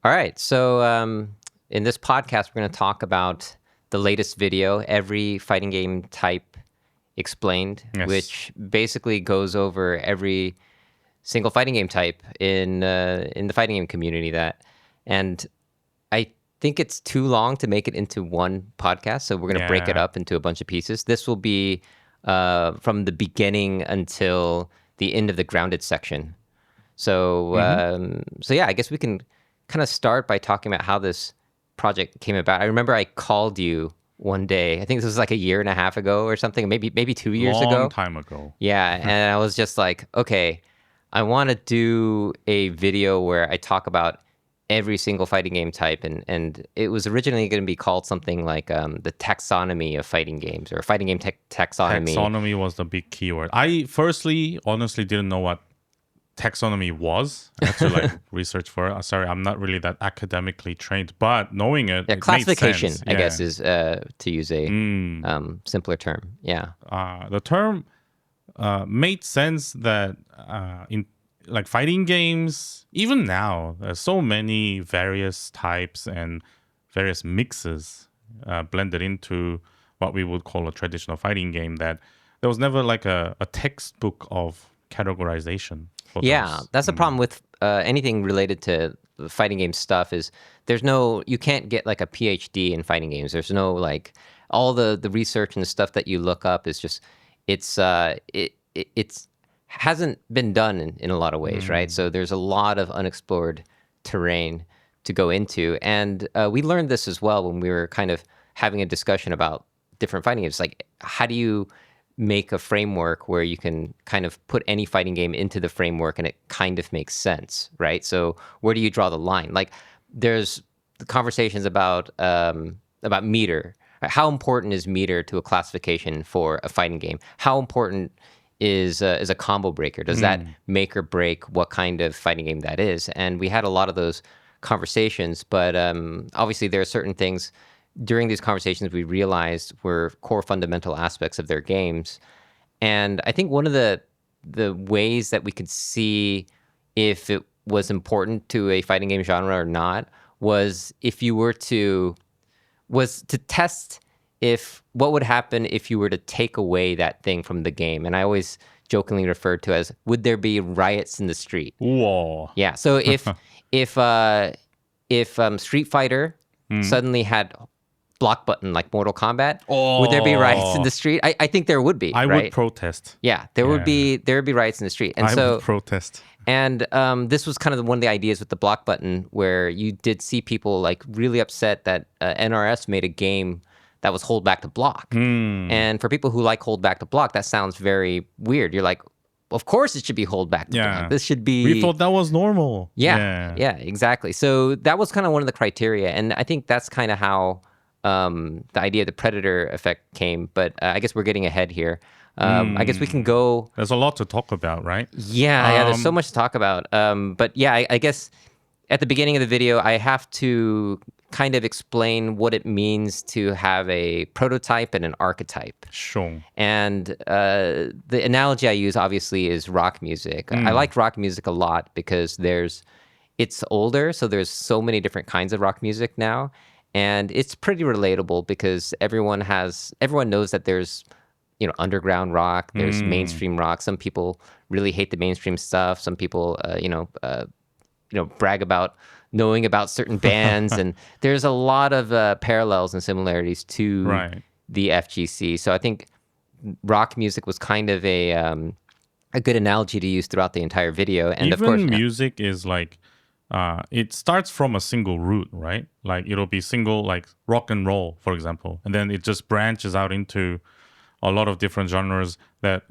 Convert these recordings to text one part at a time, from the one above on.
All right. So in this podcast, we're going to talk about the latest video, every fighting game type explained, Yes. which basically goes over every single fighting game type in the fighting game community. And I think it's too long to make it into one podcast, so we're going to break it Yeah. up into a bunch of pieces. This will be from the beginning until the end of the grounded section. So, Mm-hmm. so yeah, I guess we can kind of start by talking about how this project came about. I remember I called you one day. I think this was like a year and a half ago or something, maybe 2 years Long ago. time ago. Yeah, and I was just like, okay, I want to do a video where I talk about every single fighting game type, and it was originally going to be called something like the taxonomy of fighting games or fighting game taxonomy. Taxonomy was the big keyword. I firstly, honestly, didn't know what taxonomy was. I had to research for it. Sorry, I'm not really that academically trained, but knowing it, Yeah, it made classification, sense. I Yeah. guess, is to use a simpler term. Yeah. The term made sense that in like fighting games, even now, there's so many various types and various mixes blended into what we would call a traditional fighting game that there was never like a textbook of categorization for Yeah, those. that's the problem with anything related to fighting game stuff is you can't get like a PhD in fighting games. There's no like all the research and the stuff that you look up is just it's hasn't been done in a lot of ways, right? So there's a lot of unexplored terrain to go into, and we learned this as well when we were kind of having a discussion about different fighting games. Like, how do you make a framework where you can kind of put any fighting game into the framework and it kind of makes sense, right? So where do you draw the line? Like, there's conversations about meter. How important is meter to a classification for a fighting game? How important is a combo breaker? Does that make or break what kind of fighting game that is? And we had a lot of those conversations, but obviously there are certain things during these conversations we realized were core fundamental aspects of their games. And I think one of the ways that we could see if it was important to a fighting game genre or not was to test if what would happen if you were to take away that thing from the game. And I always jokingly referred to as, would there be riots in the street? Whoa. Yeah. So if Street Fighter suddenly had block button like Mortal Kombat, would there be riots in the street? I think there would be. I right? would protest. Yeah, there would be riots in the street, and I so would protest. and this was kind of one of the ideas with the block button, where you did see people like really upset that NRS made a game that was hold back to block. And for people who like hold back to block, that sounds very weird. You're like, of course it should be hold back to block. This should be. We thought that was normal. Yeah, exactly. So that was kind of one of the criteria, and I think that's kind of how the idea of the predator effect came. But I guess we're getting ahead here. I guess we can go. There's a lot to talk about, right? Yeah, there's so much to talk about. But yeah, I guess at the beginning of the video, I have to kind of explain what it means to have a prototype and an archetype. Sure. And the analogy I use, obviously, is rock music. I like rock music a lot because it's older, so there's so many different kinds of rock music now. And it's pretty relatable because everyone knows that there's underground rock, there's mainstream rock. Some people really hate the mainstream stuff. Some people, brag about knowing about certain bands, and there's a lot of parallels and similarities to the FGC. So I think rock music was kind of a good analogy to use throughout the entire video. And even of course, music is like it starts from a single root, right? Like it'll be single, like rock and roll, for example, and then it just branches out into a lot of different genres that,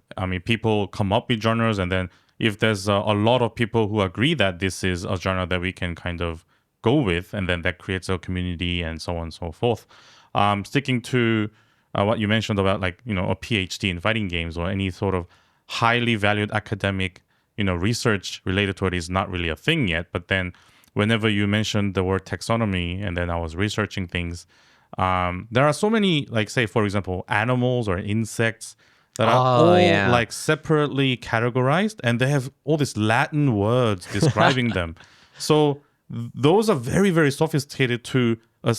people come up with genres, and then if there's a lot of people who agree that this is a genre that we can kind of go with, and then that creates a community and so on and so forth. Sticking to what you mentioned about a PhD in fighting games or any sort of highly valued academic, research related to it is not really a thing yet. But then whenever you mentioned the word taxonomy, and then I was researching things, there are so many, like say, for example, animals or insects that are all separately categorized, and they have all these Latin words describing them. So those are very, very sophisticated to,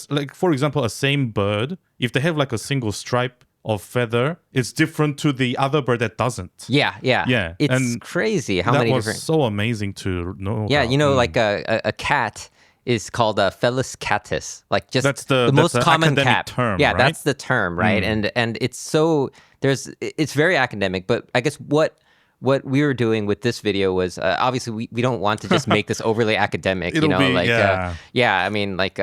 like, for example, a same bird, if they have like a single stripe of feather, it's different to the other bird that doesn't. Yeah, yeah. Yeah. It's And crazy how that many was different. so amazing to know Yeah, about. you know, like a cat is called a Felis catus, like just That's the that's most an common academic cat. term, Yeah, right? that's the term, right? And it's so it's very academic, but I guess what we were doing with this video was obviously we don't want to just make this overly academic, you It'll know, be, like yeah. yeah, I mean like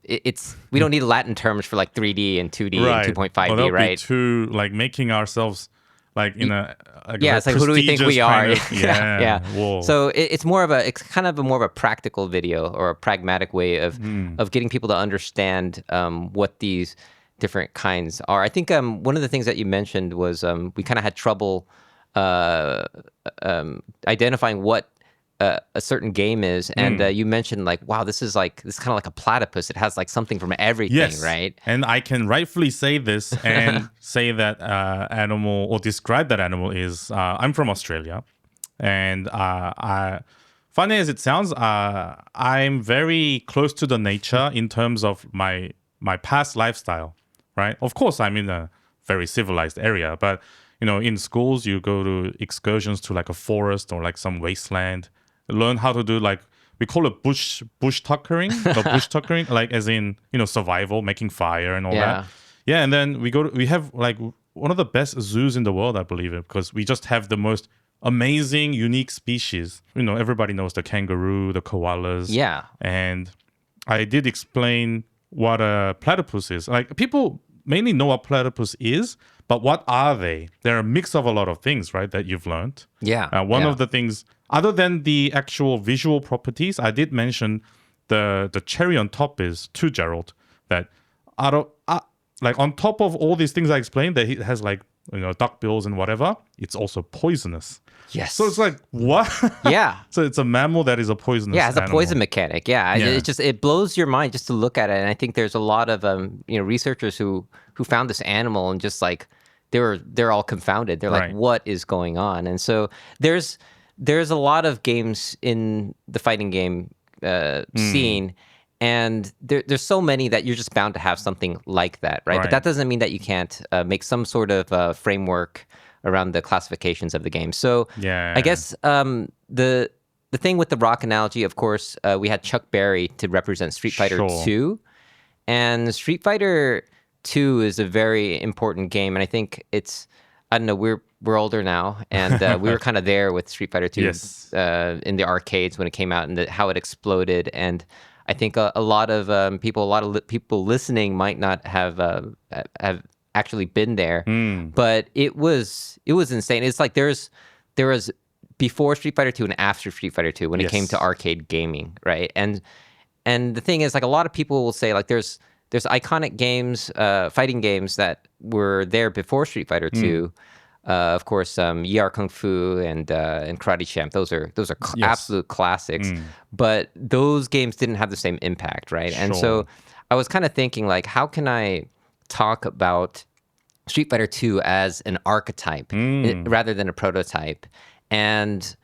it's we don't need Latin terms for like 3D and 2D and Right. Or 2.5D, that'll be right? too, like, making ourselves like in a like a Yeah, very it's like who do we think prestigious we are? kind of, Yeah, yeah. Whoa. So it's kind of a more of a practical video or a pragmatic way of getting people to understand what these different kinds are. I think one of the things that you mentioned was we kind of had trouble uh, identifying what a certain game is, and you mentioned like, wow, this is kind of like a platypus. It has like something from everything, Yes. right? And I can rightfully say this and say that animal, or describe that animal, is I'm from Australia. And funny as it sounds, I'm very close to the nature in terms of my past lifestyle, right? Of course, I'm in a very civilized area, but in schools, you go to excursions to like a forest or like some wasteland, learn how to do, like, we call it bush tuckering, or bush tuckering, like as in survival, making fire and all Yeah. that. Yeah, and then we have like one of the best zoos in the world, I believe it, because we just have the most amazing, unique species. Everybody knows the kangaroo, the koalas. Yeah. And I did explain what a platypus is. Like, people mainly know what platypus is, but what are they? They're a mix of a lot of things, right, that you've learned. Yeah. One yeah. of the things, other than the actual visual properties, I did mention the cherry on top is, to Gerald, that out of like, on top of all these things I explained, that it has like duck bills and whatever, it's also poisonous. Yes. So it's like, what? Yeah. So it's a mammal that is a poisonous Yeah, it has a animal. poison mechanic. Yeah, Yeah. it blows your mind just to look at it. And I think there's a lot of researchers who found this animal and just like they're all confounded. They're like, Right. what is going on? And so there's a lot of games in the fighting game scene, and there's so many that you're just bound to have something like that, right? But Right. that doesn't mean that you can't make some sort of framework around the classifications of the game. So Yeah. I guess the thing with the rock analogy, of course, we had Chuck Berry to represent Street Fighter Sure. 2. And Street Fighter 2 is a very important game. And I think I don't know, we're older now. And we were kind of there with Street Fighter 2 Yes. in the arcades when it came out, and how it exploded. And I think a lot of people listening might not have actually been there, but it was insane. It's like there was before Street Fighter 2 and after Street Fighter 2 when it came to Yes. arcade gaming, right? And the thing is, like, a lot of people will say, like, there's iconic games, fighting games that were there before Street Fighter 2. Of course, Yi Kung Fu and Karate Champ. Those are Yes. absolute classics. But those games didn't have the same impact, right? And Sure. so I was kind of thinking, like, how can I talk about Street Fighter 2 as an archetype rather than a prototype? And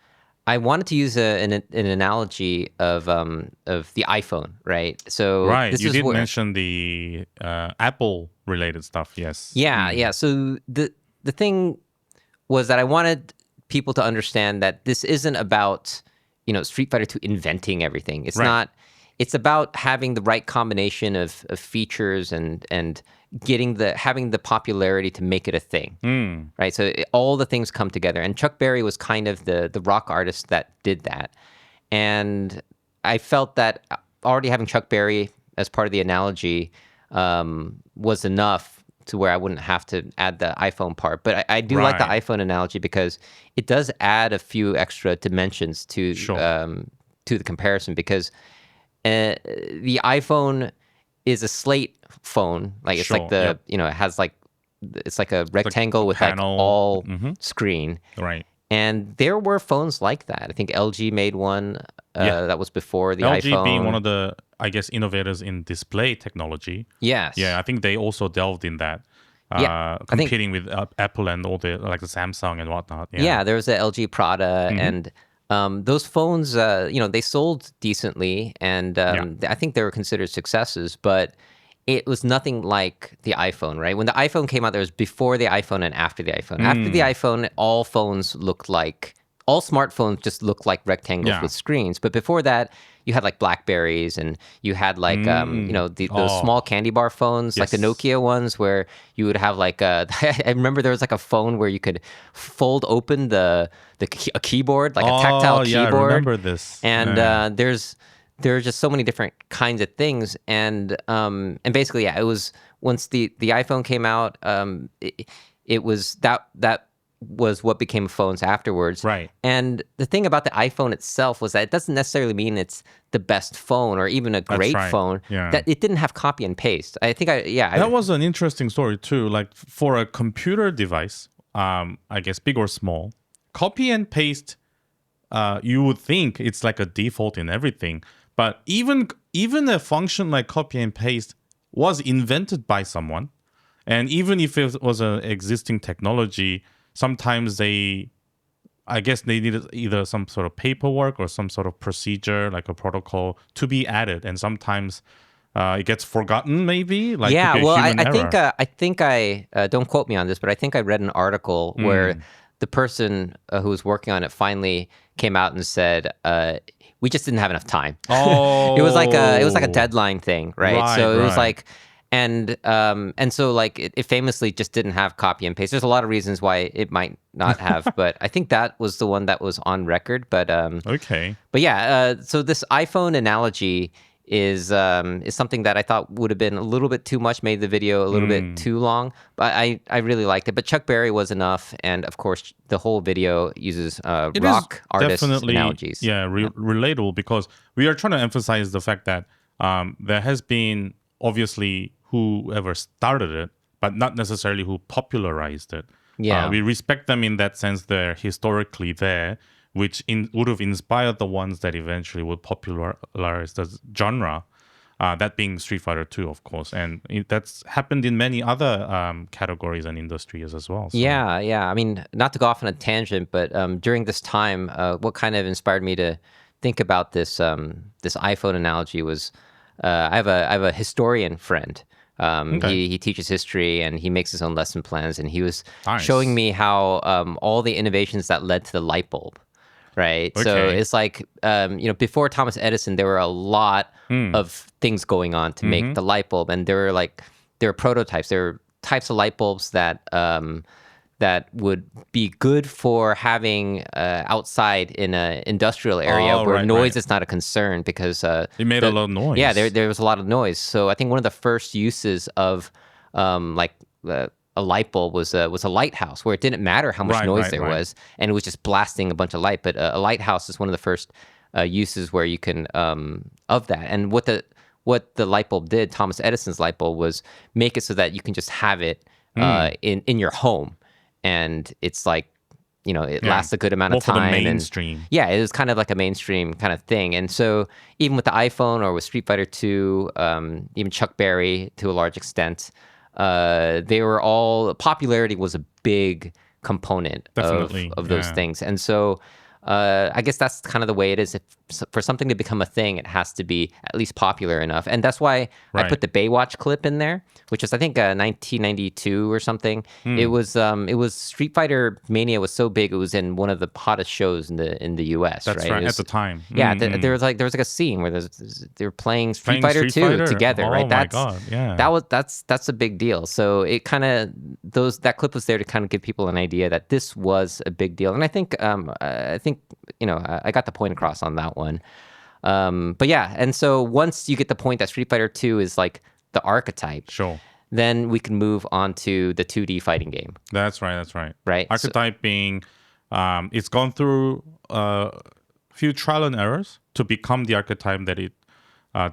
I wanted to use an analogy of the iPhone, right? So Right. this You is did where, mention the Apple related stuff. Yes. yeah. So the thing was that I wanted people to understand that this isn't about Street Fighter 2 inventing everything. It's Right. not. It's about having the right combination of features and having the popularity to make it a thing, right? So all the things come together, and Chuck Berry was kind of the rock artist that did that. And I felt that already having Chuck Berry as part of the analogy was enough to where I wouldn't have to add the iPhone part. But I do like the Right. iPhone analogy because it does add a few extra dimensions to Sure. to the comparison, because the iPhone is a slate phone. Like, it's like Sure, the yep. it has like it's like a rectangle with panel. like all screen. Right. And there were phones like that. I think LG made one Yeah. that was before the LG iPhone. being one of the, I guess, innovators in display technology. Yes. Yeah, I think they also delved in that. Yeah, I think- Competing with Apple and all the, like, the Samsung and whatnot. Yeah, there was the LG Prada, and those phones, they sold decently, and Yeah. I think they were considered successes, but it was nothing like the iPhone, right? When the iPhone came out, there was before the iPhone and after the iPhone. After the Mm. iPhone, all smartphones just looked like rectangles Yeah. with screens. But before that, you had like Blackberries, and you had like, Mm. those small Oh, candy bar phones, like the yes. Nokia ones, where you would have like I remember there was like a phone where you could fold open a keyboard, like a tactile Oh, yeah, I keyboard, remember this. and Yeah. there's just so many different kinds of things, and basically, yeah, it was once the iPhone came out, it was that was what became phones afterwards. Right. And the thing about the iPhone itself was that it doesn't necessarily mean it's the best phone or even a That's great right. phone. Yeah. That it didn't have copy and paste. I think That was an interesting story too. Like for a computer device, I guess big or small, copy and paste, you would think it's like a default in everything. But even a function like copy and paste was invented by someone. And even if it was an existing technology, sometimes I guess they needed either some sort of paperwork or some sort of procedure, like a protocol, to be added. And sometimes it gets forgotten, maybe, like could Yeah, be a well, human error. I think I don't quote me on this, but I think I read an article where Mm. the person who was working on it finally came out and said, "We just didn't have enough time." It was like a Oh, deadline thing, right? right, So it was right. like, and so like it famously just didn't have copy and paste. There's a lot of reasons why it might not have, but I think that was the one that was on record. Okay. But yeah, so this iPhone analogy is something that I thought would have been a little bit too much, made the video a little bit Mm. too long. But I really liked it. But Chuck Berry was enough, and of course the whole video uses It is rock artists definitely, analogies. yeah, Yeah. relatable because we are trying to emphasize the fact that there has been obviously whoever started it, but not necessarily who popularized it. Yeah. We respect them in that sense; they're historically there, which would have inspired the ones that eventually would popularize the genre. That being Street Fighter 2, of course, and that's happened in many other categories and industries as well. So, Yeah, yeah. I mean, not to go off on a tangent, but during this time, what kind of inspired me to think about this iPhone analogy was I have a historian friend. okay, He teaches history and he makes his own lesson plans, and he was showing nice, me how all the innovations that led to the light bulb, right? So okay, it's like before Thomas Edison, there were a lot mm. of things going on to make Mm-hmm. the light bulb, and there were prototypes. There were types of light bulbs that would be good for having outside in an industrial area Oh, where right, noise right. is not a concern because It made a lot of yeah, noise. there was a lot of noise. So I think one of the first uses of like a light bulb was a lighthouse where it didn't matter how much Right, noise right, there right. was, and it was just blasting a bunch of light. But a lighthouse is one of the first uses where you can of that. And what the light bulb did, Thomas Edison's light bulb, was make it so that you can just have it Mm. in your home, and it's like it Yeah, lasts a good amount of more for the time. And mainstream. yeah, it was kind of like a mainstream kind of thing. And so even with the iPhone or with Street Fighter 2, even Chuck Berry to a large extent, they were all popularity was a big component Definitely, of those yeah. things. And so I guess that's kind of the way it is. If, for something to become a thing, it has to be at least popular enough. And that's why I Right. put the Baywatch clip in there, which is I think 1992 or something. Mm. It was Street Fighter Mania was so big, it was in one of the hottest shows in the US, That's right? It right. At was, the time. yeah, Mm-mm. there was like a scene where they were playing Street Playing Fighter Street 2 Fighter. together, Oh right? my god. Yeah. That's a big deal. So it kind of that clip was there to kind of give people an idea that this was a big deal. And I think I got the point across on that one. But yeah, and so once you get the point that Street Fighter 2 is like the archetype, Sure. then we can move on to the 2D fighting game, That's right. That's right. right? So, Archetype being, it's gone through a few trial and errors to become the archetype that it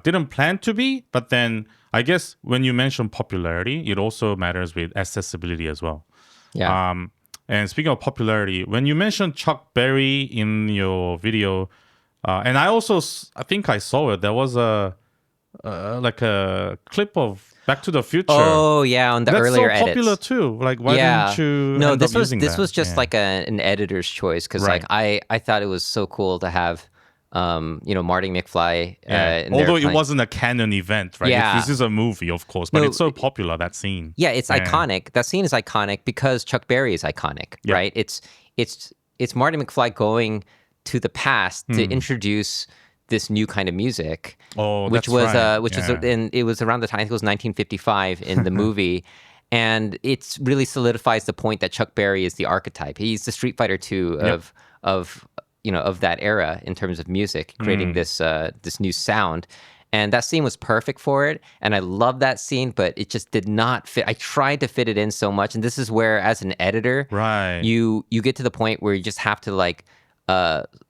didn't plan to be. But then I guess when you mention popularity, it also matters with accessibility as well. yeah. And speaking of popularity, when you mentioned Chuck Berry in your video, and I also I think I saw it. There was like a clip of Back to the Future. Oh yeah, on the That's so earlier popular edits. too. Like, why didn't Yeah. you No, end up using this that? was just Yeah. like an editor's choice because like Right. I thought it was so cool to have Marty McFly Yeah. in there Although it playing. wasn't a canon event, right? Yeah. This is a movie, of course, but it's No, so popular, that scene. yeah, it's Yeah. iconic. That scene is iconic because Chuck Berry is iconic, Yep. right? It's Marty McFly going to the past to introduce this new kind of music, Oh, which that's was right. which was Yeah. and it was around the time I think it was 1955 in the movie, and it really solidifies the point that Chuck Berry is the archetype. He's the Street Fighter 2 Yep. of of that era in terms of music, creating this new sound. And that scene was perfect for it. And I love that scene, but it just did not fit. I tried to fit it in so much. And this is where, as an editor, Right. you get to the point where you just have to like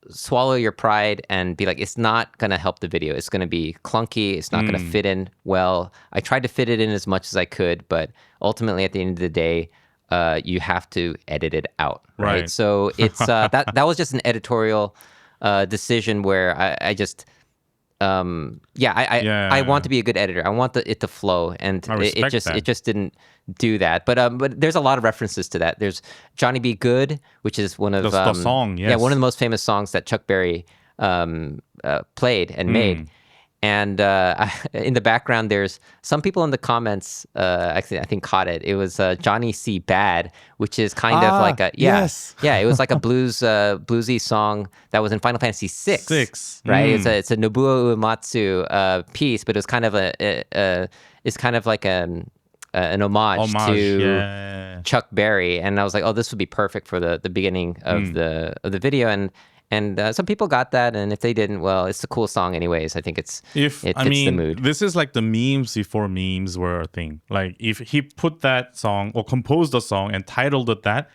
swallow your pride and be like, it's not going to help the video. It's going to be clunky. It's not going to fit in well. I tried to fit it in as much as I could, but ultimately at the end of the day, you have to edit it out. Right. Right. So it's that was just an editorial decision where I just I want to be a good editor. I want it to flow, and I it respect just that. it just didn't do that. But there's a lot of references to that. There's Johnny Be Good, which is one of The song, yeah, one yes. of the most famous songs that Chuck Berry played and made. And in the background, there's some people in the comments. Actually, I think caught it. It was Johnny C. Bad, which is kind of like a yes. yeah. It was like a bluesy song that was in Final Fantasy VI. Six. Right? It's a Nobuo Uematsu piece, but it's kind of it's kind of like an homage to Yeah. Chuck Berry, and I was like, oh, this would be perfect for the beginning of the video, and some people got that, and if they didn't, well, it's a cool song anyways. I think it fits the mood. This is like the memes before memes were a thing. Like if he put that song or composed a song and titled it that,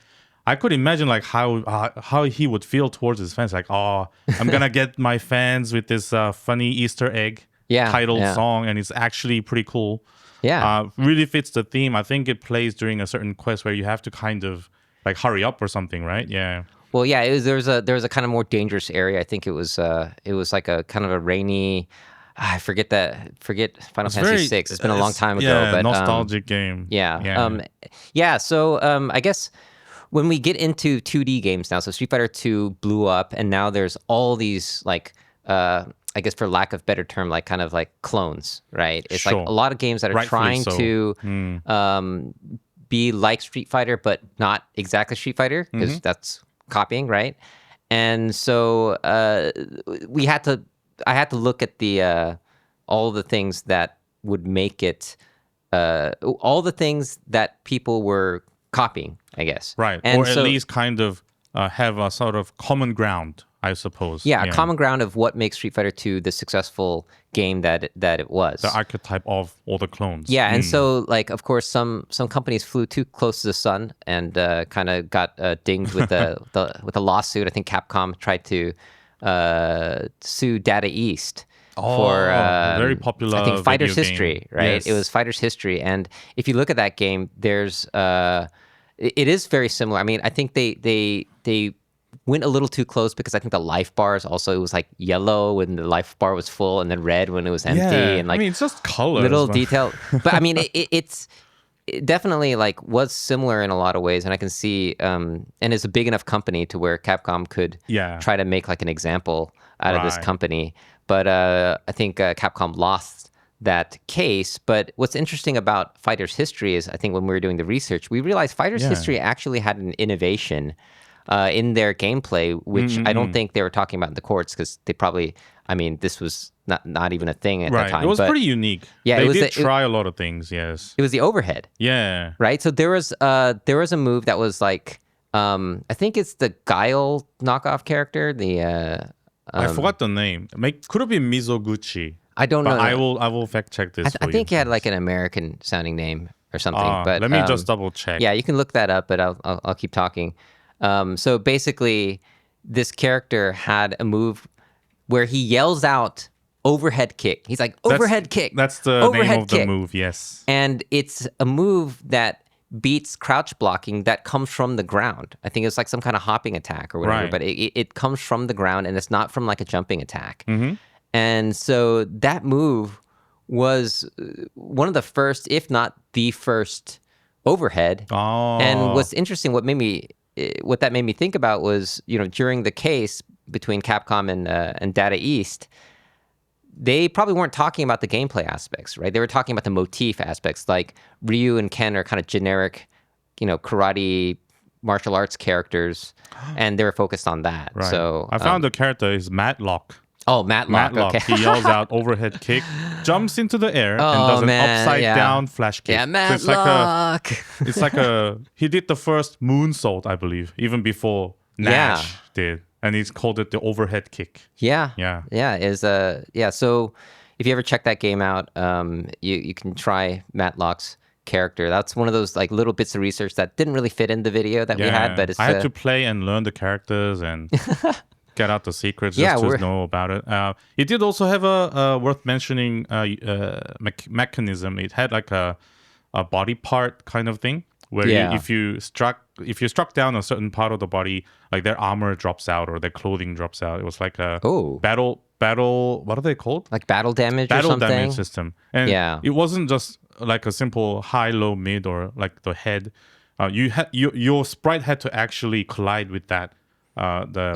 I could imagine like how he would feel towards his fans. Like, oh, I'm gonna get my fans with this funny Easter egg titled song, and it's actually pretty cool. Yeah. Really fits the theme. I think it plays during a certain quest where you have to kind of like hurry up or something, right? Yeah. Well, yeah, there was a kind of more dangerous area. I think it was like a kind of a rainy. Forget Final Fantasy VI. It's been a long time ago, yeah, but nostalgic game. Yeah. So I guess when we get into 2D games now, so Street Fighter 2 blew up, and now there's all these like I guess for lack of better term, like kind of like clones, right? It's like a lot of games that are trying to be like Street Fighter, but not exactly Street Fighter, because that's copying, right? And so I had to look at the all the things that would make it all the things that people were copying, I guess. Right. And or at least kind of have a sort of common ground, I suppose. Yeah, a common ground of what makes Street Fighter 2 the successful game that it was. The archetype of all the clones. Yeah, and so like of course some companies flew too close to the sun and kind of got dinged with with a lawsuit. I think Capcom tried to sue Data East for very popular. I think Fighter's video History, game. right? Yes. It was Fighter's History, and if you look at that game, there's it is very similar. I mean, I think they went a little too close because I think the life bars also, it was like yellow when the life bar was full and then red when it was empty, and like I mean, it's just colors. little detail. But I mean, it definitely like was similar in a lot of ways, and I can see and it's a big enough company to where Capcom could try to make like an example out of this company. But I think Capcom lost that case. But what's interesting about Fighter's History is I think when we were doing the research, we realized Fighter's History actually had an innovation in their gameplay, which I don't think they were talking about in the courts, because they probably, I mean, this was not even a thing at that time. It was pretty unique. Yeah, they did try a lot of things. Yes, it was the overhead. Yeah, right. So there was a move that was like I think it's the Guile knockoff character. I forgot the name. Could have been Mizoguchi. I don't know. I will fact check this. I think he had like an American sounding name or something. But let me just double check. Yeah, you can look that up, but I'll keep talking. So basically, this character had a move where he yells out overhead kick. He's like, overhead kick. That's the overhead name of kick. the move, yes. And it's a move that beats crouch blocking that comes from the ground. I think it's like some kind of hopping attack or whatever, but it comes from the ground, and it's not from like a jumping attack. And so that move was one of the first, if not the first, overhead. And Oh, what's interesting, what that made me think about was, during the case between Capcom and Data East, they probably weren't talking about the gameplay aspects, right? They were talking about the motif aspects, like Ryu and Ken are kind of generic, karate martial arts characters, and they were focused on that. right. So, I found the character is Matlock. oh, Matlock, Matlock. okay. He yells out overhead kick, jumps into the air, and Oh does an man, upside yeah, down flash kick. yeah, So it's like a, Matlock. it's like a. He did the first moonsault, I believe, even before Yeah, Nash did, and he's called it the overhead kick. yeah, Yeah. yeah. Yeah. So, if you ever check that game out, you can try Matlock's character. That's one of those like little bits of research that didn't really fit in the video that we had, Yeah, but I it's had to play and learn the characters and get out the secrets yeah, just to know about it. It did also have a worth mentioning mechanism. It had like a body part kind of thing where yeah. if you struck down a certain part of the body, like their armor drops out or their clothing drops out. It was like a Oh, battle. What are they called? like battle damage or Battle damage something. system. And Yeah, it wasn't just like a simple high, low, mid, or like the head. Your sprite had to actually collide with that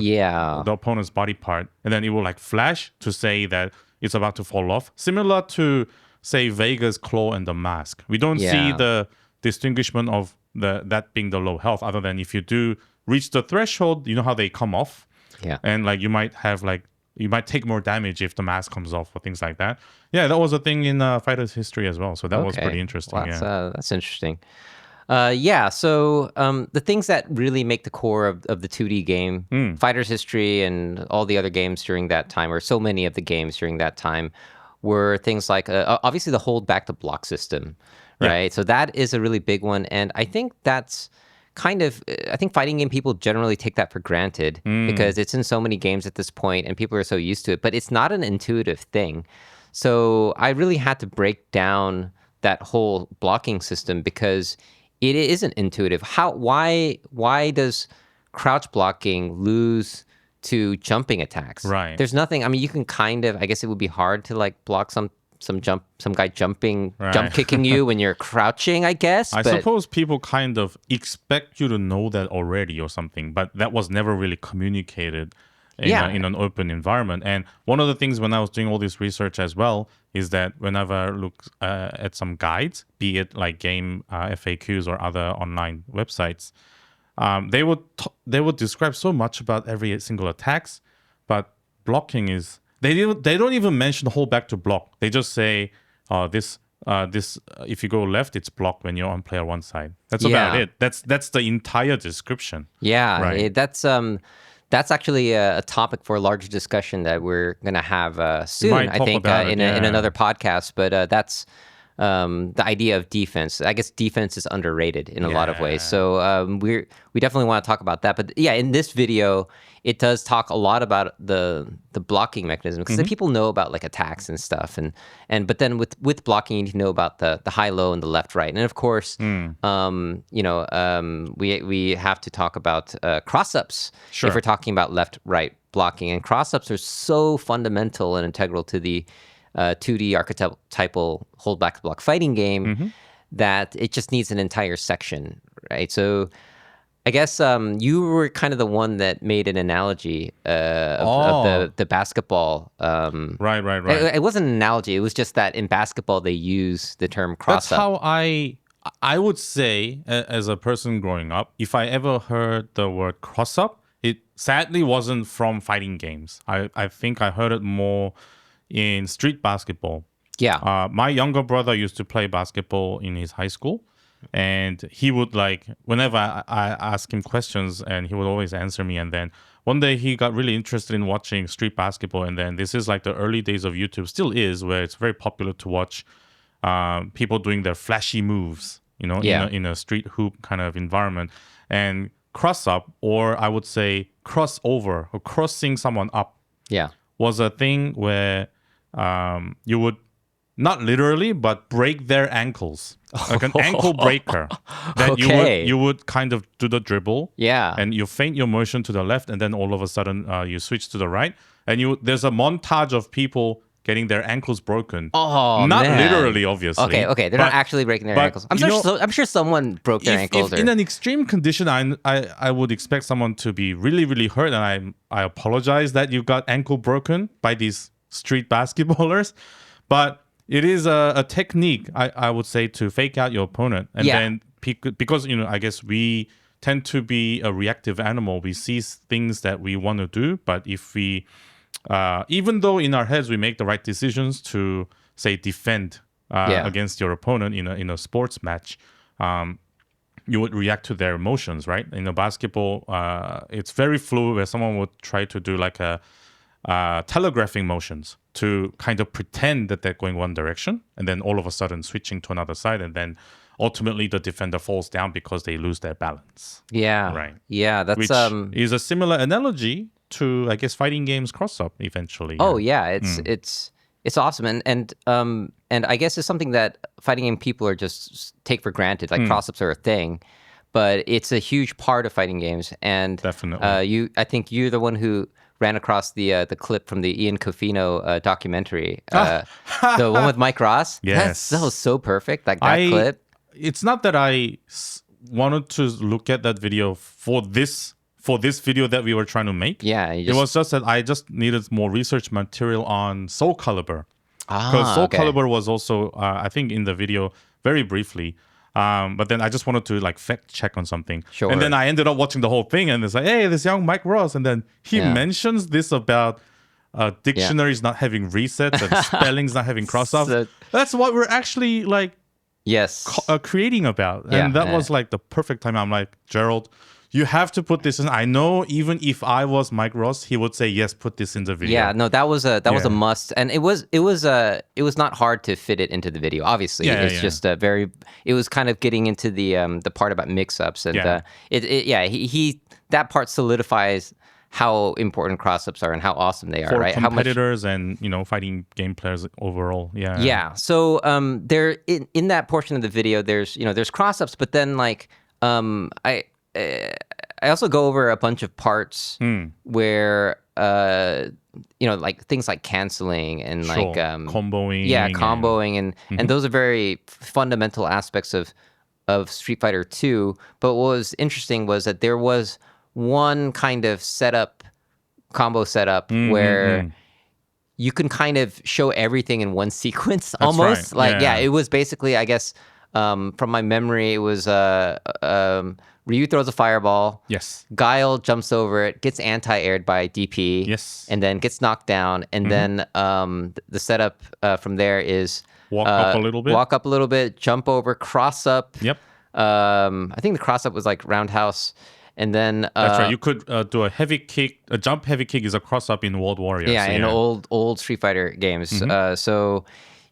yeah, the opponent's body part, and then it will like flash to say that it's about to fall off. Similar to say Vega's claw and the mask. We don't see yeah, the distinguishment of that being the low health, other than if you do reach the threshold, you know how they come off, yeah. and like you might take more damage if the mask comes off or things like that. Yeah, that was a thing in Fighter's history as well. So that was pretty Okay, interesting. well, Yeah. that's interesting. Yeah, so the things that really make the core of the 2D game, Fighter's History and all the other games during that time, or so many of the games during that time, were things like obviously the hold back the block system, Yeah. right? So that is a really big one, and I think that's kind of I think fighting game people generally take that for granted because it's in so many games at this point, and people are so used to it. But it's not an intuitive thing, so I really had to break down that whole blocking system because it isn't intuitive. Why does crouch blocking lose to jumping attacks? Right. There's nothing. I mean, you can kind of. I guess it would be hard to like block some guy jump Right. kicking you when you're crouching. I guess. I But suppose people kind of expect you to know that already or something, but that was never really communicated yeah, in an open environment. And one of the things when I was doing all this research as well is that whenever I look at some guides, be it like game FAQs or other online websites, they would describe so much about every single attacks, but blocking is they don't even mention hold back to block. They just say this if you go left, it's blocked when you're on player one side. That's about Yeah. it. That's the entire description. yeah. Right. That's actually a topic for a larger discussion that we're gonna have soon. might I talk think about it, in yeah. another podcast. But that's the idea of defense. I guess defense is underrated in a lot of ways. Yeah. So we definitely want to talk about that. But yeah, in this video, it does talk a lot about the blocking mechanism because Mm-hmm. people know about like attacks and stuff, and but then with blocking, you need to know about the high low and the left right, and of course, Mm. we have to talk about cross ups Sure. if we're talking about left right blocking, and cross ups are so fundamental and integral to the 2D archetypal hold back block fighting game Mm-hmm. that it just needs an entire section, right? So I guess you were kind of the one that made an analogy of the basketball. Right. It wasn't an analogy. It was just that in basketball they use the term That's cross up. how I would say as a person growing up, if I ever heard the word cross up, it sadly wasn't from fighting games. I think I heard it more in street basketball. Yeah, My younger brother used to play basketball in his high school, and he would like whenever I ask him questions, and he would always answer me. And then one day he got really interested in watching street basketball, and then this is like the early days of YouTube, still is, where it's very popular to watch people doing their flashy moves, Yeah. in a street hoop kind of environment. And cross up, or I would say crossover, or crossing someone up, yeah. was a thing where you would not literally, but break their ankles, like an ankle breaker. That Okay. you would kind of do the dribble, Yeah. and you feint your motion to the left, and then all of a sudden you switch to the right, and there's a montage of people getting their ankles broken. Oh Not man. literally, obviously. Okay. They're not actually breaking their ankles. I'm sure someone broke their ankles. If in an extreme condition, I would expect someone to be really, really hurt, and I apologize that you got ankle broken by these street basketballers, but it is a technique, I would say, to fake out your opponent, and then because I guess we tend to be a reactive animal. We see things that we want to do, but if we even though in our heads we make the right decisions to say defend against your opponent in a sports match, you would react to their emotions, right? In a basketball, it's very fluid where someone would try to do like a telegraphing motions to kind of pretend that they're going one direction and then all of a sudden switching to another side, and then ultimately the defender falls down because they lose their balance. Yeah. Right. Yeah. That's Which is a similar analogy to, I guess, fighting games cross-up eventually. Oh yeah, it's awesome, and I guess it's something that fighting game people are just take for granted. Like cross-ups are a thing, but it's a huge part of fighting games. And Definitely. I think you're the one who ran across the clip from the Ian Cofino documentary, the one with Mike Ross. Yes. That was so perfect. Like that clip. It's not that I wanted to look at that video for this video that we were trying to make. Yeah, it was just that I just needed more research material on Soul Calibur, because Soul Calibur was also I think in the video very briefly. But then I just wanted to like fact check on something. Sure. And then I ended up watching the whole thing, and it's like, hey, this young Mike Ross, and then he mentions this about dictionaries not having resets and spellings not having cross-ups. That's what we're actually like creating about. And that was like the perfect time. I'm like, Gerald, you have to put this in. I know even if I was Mike Ross, he would say, yes, put this in the video. Yeah, no, that was a must. And it was not hard to fit it into the video. Obviously, it's just it was kind of getting into the part about mix-ups, and he that part solidifies how important cross-ups are and how awesome they are, for right? competitors and fighting game players overall. Yeah. So there in that portion of the video, there's cross-ups, but then like I also go over a bunch of parts where like things like canceling and like comboing. Yeah, comboing and those are very fundamental aspects of Street Fighter 2. But what was interesting was that there was one kind of combo setup where you can kind of show everything in one sequence. That's almost right. It was basically, I guess, from my memory, it was Ryu throws a fireball. Yes. Guile jumps over it, gets anti-aired by DP. Yes. And then gets knocked down. And then the setup from there is walk up a little bit, jump over, cross up. Yep. I think the cross up was like roundhouse. And then that's right. You could do a heavy kick. A jump heavy kick is a cross up in World Warriors. Yeah, in old Street Fighter games. So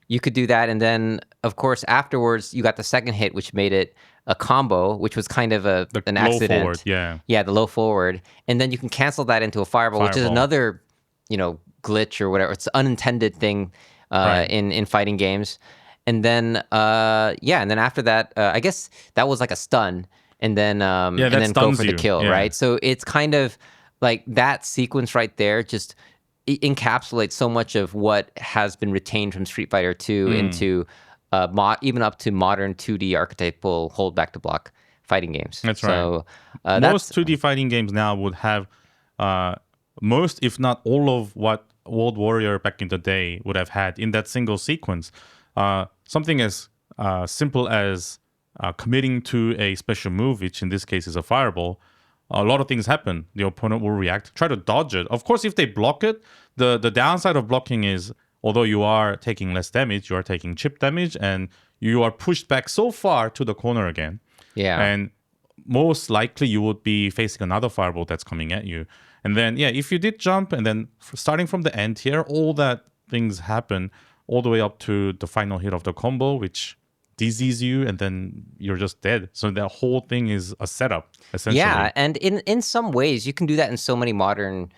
you could do that, and then of course afterwards you got the second hit, which made it a combo, which was kind of an accident. Low forward, yeah, the low forward, and then you can cancel that into a fireball. Which is another glitch or whatever. It's an unintended thing in fighting games. And then and then after that, I guess that was like a stun. And then go for the kill, right? So it's kind of like that sequence right there just encapsulates so much of what has been retained from Street Fighter 2 into even up to modern 2D archetypal hold back to block fighting games. That's so, right. Most 2D fighting games now would have most, if not all, of what World Warrior back in the day would have had in that single sequence. Something as simple as committing to a special move, which in this case is a fireball. A lot of things happen. The opponent will react, try to dodge it. Of course, if they block it, the downside of blocking is, although you are taking less damage, you are taking chip damage, and you are pushed back so far to the corner again. Yeah. And most likely you would be facing another fireball that's coming at you. And then, if you did jump, and then starting from the end here, all that things happen all the way up to the final hit of the combo, which dizzies you, and then you're just dead. So the whole thing is a setup, essentially. Yeah, and in some ways, you can do that in so many modern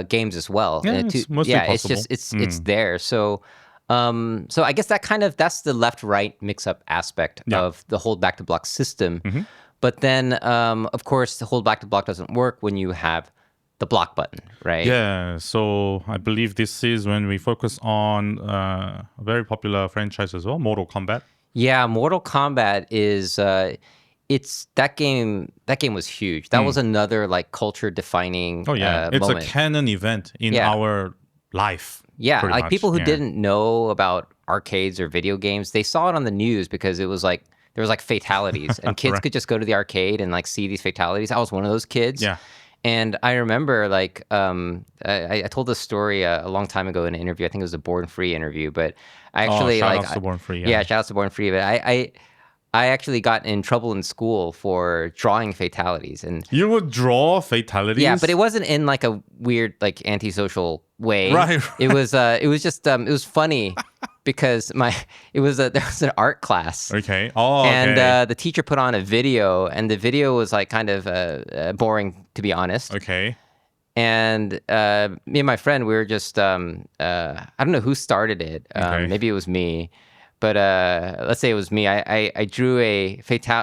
games as well. Yeah, it's mostly possible. It's there. So I guess that's the left-right mix-up aspect of the hold back to block system. But then, of course, the hold back to block doesn't work when you have the block button, right? Yeah, so I believe this is when we focus on a very popular franchise as well, Mortal Kombat. Yeah, Mortal Kombat is it's that game. That game was huge. That was another like culture defining Oh yeah, it's a moment. canon event in Yeah. our life. Yeah, pretty like much. people who Yeah. didn't know about arcades or video games, they saw it on the news because it was like there was like fatalities, and kids Right. could just go to the arcade and like see these fatalities. I was one of those kids. Yeah. And I remember like I told this story a long time ago in an interview. I think it was a Born Free interview, but I Oh, actually shout like outs to Born Free. yeah, Yeah. shout out to Born Free. But I actually got in trouble in school for drawing fatalities, and You would draw fatalities. yeah, but it wasn't in like a weird like antisocial way. Right. It was just it was funny because there was an art class. Okay. Oh, And okay. the teacher put on a video, and the video was like kind of boring, to be honest. Okay. And me and my friend, we were just I don't know who started it. Okay. Maybe it was me, but let's say it was me. I drew